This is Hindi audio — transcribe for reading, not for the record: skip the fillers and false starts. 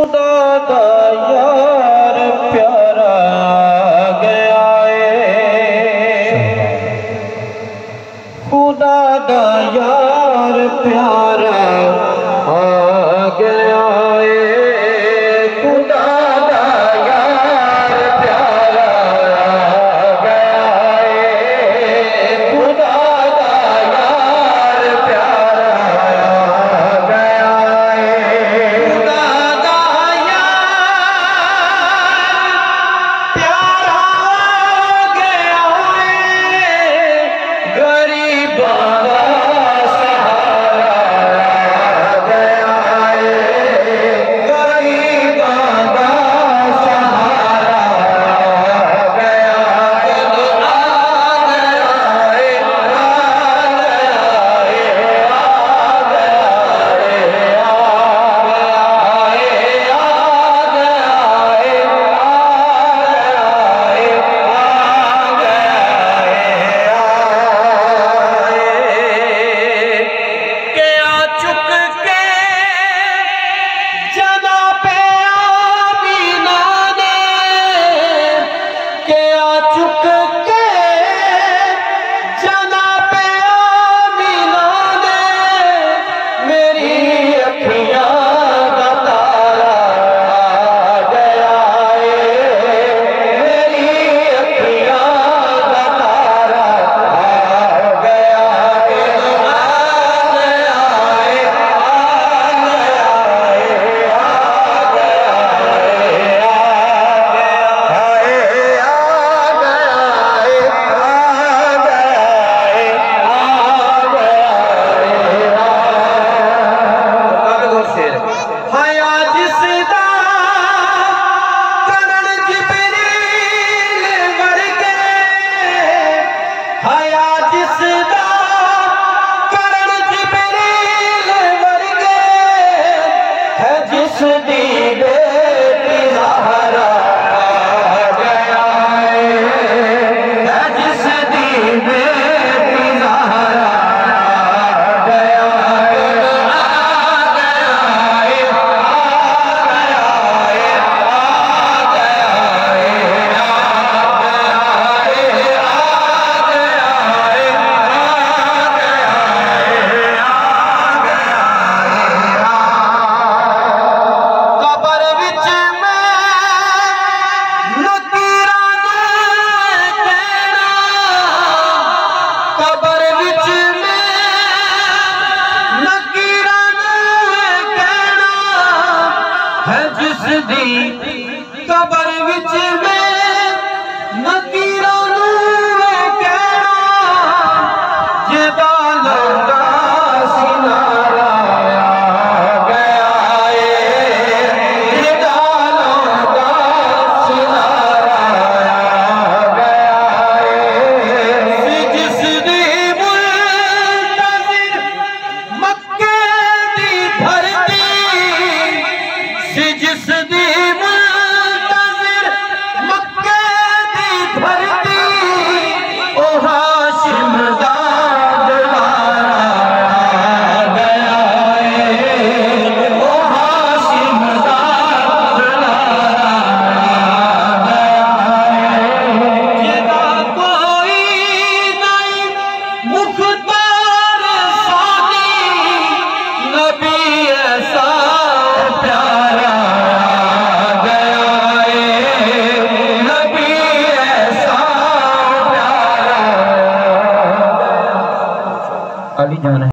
खुदा दा यार प्यारा गया है, खुदा दा यार प्यारा आ गया है, खुदा दा यार प्यारा आ गया है, खुदा दा यार प्यारा आ गया है, खुदा दा यार प्यारा आ गया है, गरीबां कबर विच में नकीरा कहना जेदा लौंदा सिनारा आ गया है, जेदा लौंदा सिनारा आ गया है, जिस दी मुंतज़िर मक्के दी धरती, जिस दी जाना है।